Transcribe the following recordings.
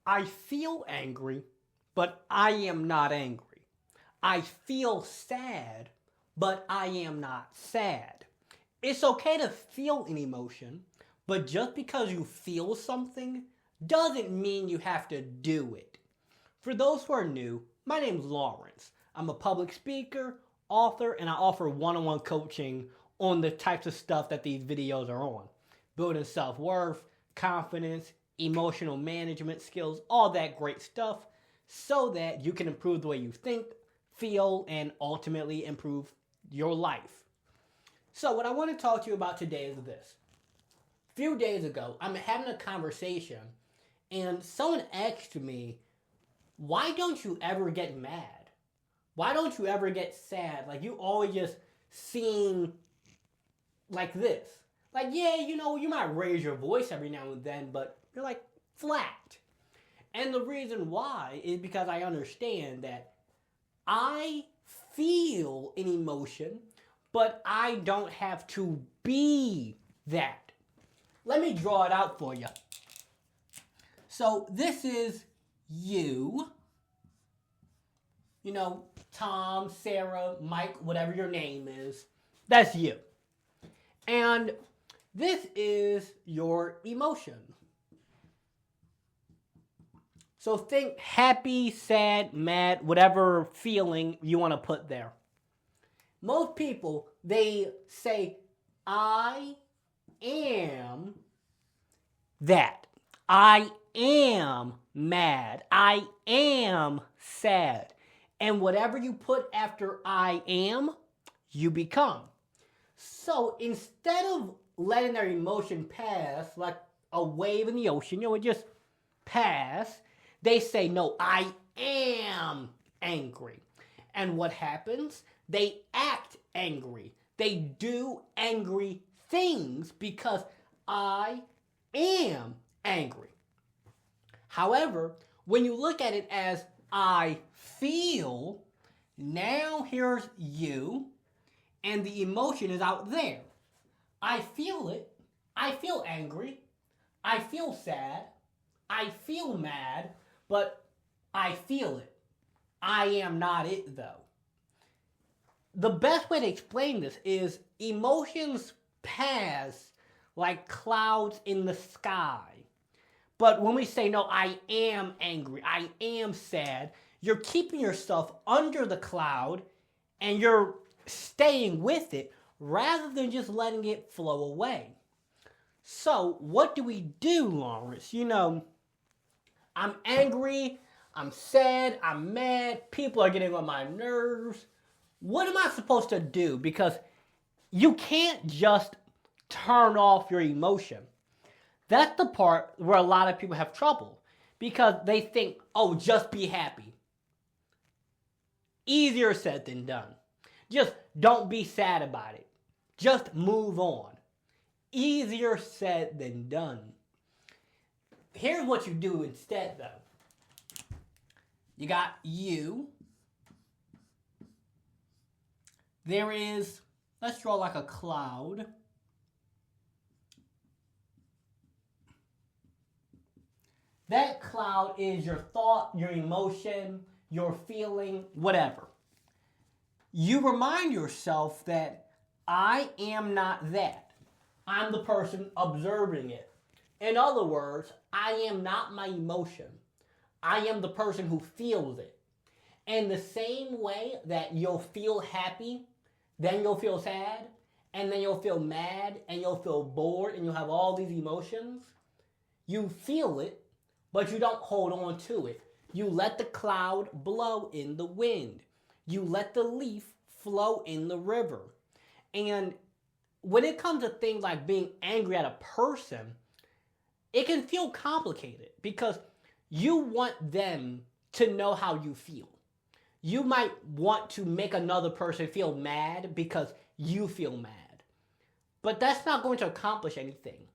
I feel angry, but I am not angry. I feel sad, but I am not sad. It's okay to feel an emotion, but just because you feel something doesn't mean you have to do it. For those who are new, my name is Lawrence. I'm a public speaker, author, and I offer one-on-one coaching on the types of stuff that these videos are on. Building self-worth, confidence, emotional management skills, all that great stuff so that you can improve the way you think, feel, and ultimately improve your life. So what I want to talk to you about today is this. A few days ago, I'm having a conversation and someone asked me, why don't you ever get mad? Why don't you ever get sad? Like you always just seem like this. Like, yeah, you might raise your voice every now and then, but you're like flat. And the reason why is because I understand that I feel an emotion, but I don't have to be that. Let me draw it out for you. So this is you. Tom, Sarah, Mike, whatever your name is. That's you. And this is your emotion. So think happy, sad, mad, whatever feeling you want to put there. Most people, they say, I am that. I am mad. I am sad. And whatever you put after I am, you become. So instead of letting their emotion pass like a wave in the ocean, it just pass, they say, no, I am angry. And what happens? They act angry. They do angry things because I am angry. However, when you look at it as I feel, now here's you, and the emotion is out there. I feel it. I feel angry. I feel sad. I feel mad, but I feel it. I am not it, though. The best way to explain this is emotions pass like clouds in the sky. But when we say, no, I am angry, I am sad, you're keeping yourself under the cloud and you're staying with it rather than just letting it flow away. So what do we do, Lawrence? I'm angry, I'm sad, I'm mad, people are getting on my nerves. What am I supposed to do? Because you can't just turn off your emotion. That's the part where a lot of people have trouble because they think, oh, just be happy. Easier said than done. Just don't be sad about it. Just move on. Easier said than done. Here's what you do instead, though. You got you. There is, let's draw like a cloud. That cloud is your thought, your emotion, your feeling, whatever. You remind yourself that I am not that. I'm the person observing it. In other words, I am not my emotion. I am the person who feels it. And the same way that you'll feel happy, then you'll feel sad, and then you'll feel mad, and you'll feel bored, and you'll have all these emotions, you feel it, but you don't hold on to it. You let the cloud blow in the wind. You let the leaf flow in the river. And when it comes to things like being angry at a person, it can feel complicated because you want them to know how you feel. You might want to make another person feel mad because you feel mad. But that's not going to accomplish anything.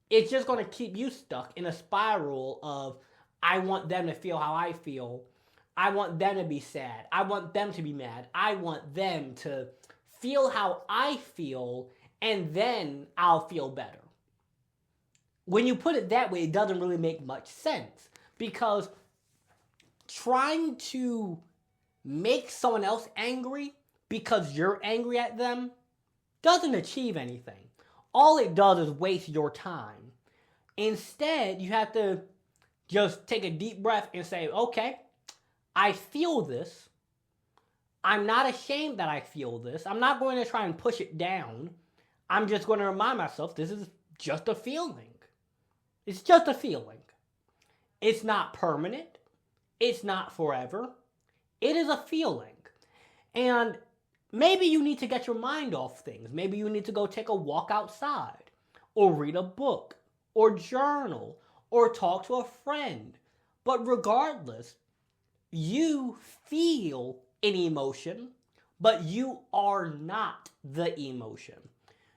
It's just going to keep you stuck in a spiral of, I want them to feel how I feel. I want them to be sad. I want them to be mad. I want them to feel how I feel, and then I'll feel better. When you put it that way, it doesn't really make much sense. Because trying to make someone else angry because you're angry at them doesn't achieve anything. All it does is waste your time. Instead, you have to just take a deep breath and say, okay, I feel this. I'm not ashamed that I feel this. I'm not going to try and push it down. I'm just going to remind myself this is just a feeling. It's just a feeling. It's not permanent. It's not forever. It is a feeling. And maybe you need to get your mind off things. Maybe you need to go take a walk outside, or read a book, or journal, or talk to a friend. But regardless, you feel an emotion, but you are not the emotion.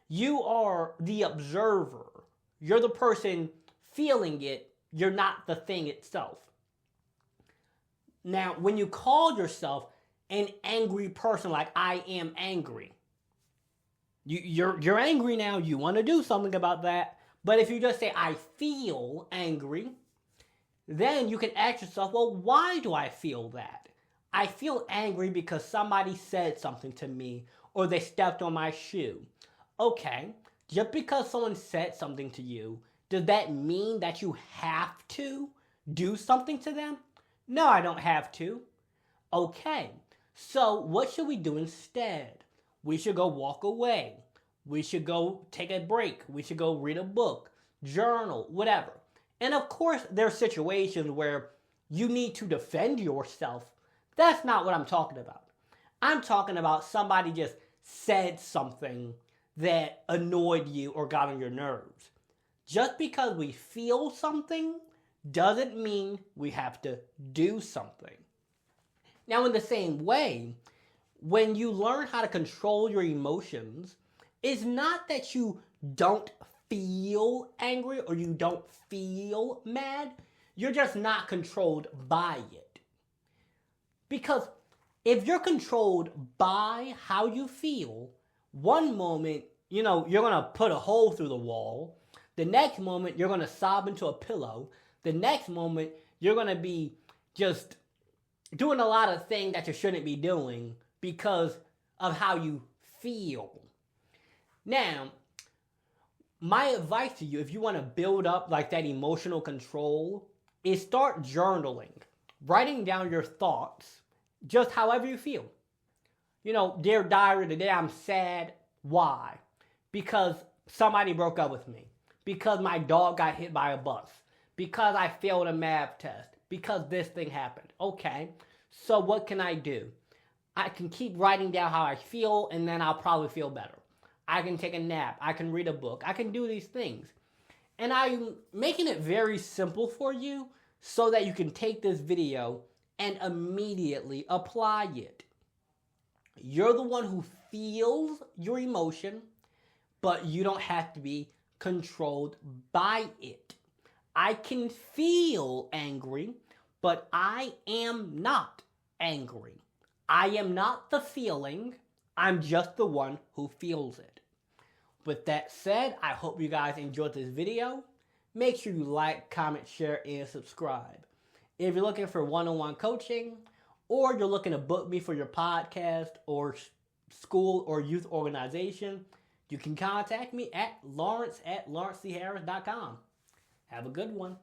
You are the observer. You're the person feeling it. You're not the thing itself. Now, when you call yourself an angry person, like I am angry, you're angry now. You want to do something about that. But if you just say I feel angry, then you can ask yourself, well, why do I feel that? I feel angry because somebody said something to me or they stepped on my shoe. Okay, just because someone said something to you, does that mean that you have to do something to them? No, I don't have to. Okay, so what should we do instead? We should go walk away. We should go take a break. We should go read a book, journal, whatever. And of course, there are situations where you need to defend yourself. That's not what I'm talking about. I'm talking about somebody just said something that annoyed you or got on your nerves. Just because we feel something doesn't mean we have to do something. Now, in the same way, when you learn how to control your emotions, it's not that you don't feel angry or you don't feel mad. You're just not controlled by it. Because if you're controlled by how you feel, one moment, you're going to put a hole through the wall. The next moment, you're going to sob into a pillow. The next moment, you're going to be just doing a lot of things that you shouldn't be doing because of how you feel. Now, my advice to you, if you want to build up like that emotional control, is start journaling, writing down your thoughts, just however you feel. Dear diary, today I'm sad. Why? Because somebody broke up with me. Because my dog got hit by a bus. Because I failed a math test. Because this thing happened. Okay, so what can I do? I can keep writing down how I feel, and then I'll probably feel better. I can take a nap. I can read a book. I can do these things. And I'm making it very simple for you so that you can take this video and immediately apply it. You're the one who feels your emotion, but you don't have to be controlled by it. I can feel angry, but I am not angry. I am not the feeling. I'm just the one who feels it. With that said, I hope you guys enjoyed this video. Make sure you like, comment, share, and subscribe. If you're looking for one-on-one coaching, or you're looking to book me for your podcast or school or youth organization, you can contact me at lawrence@lawrencecharris.com. Have a good one.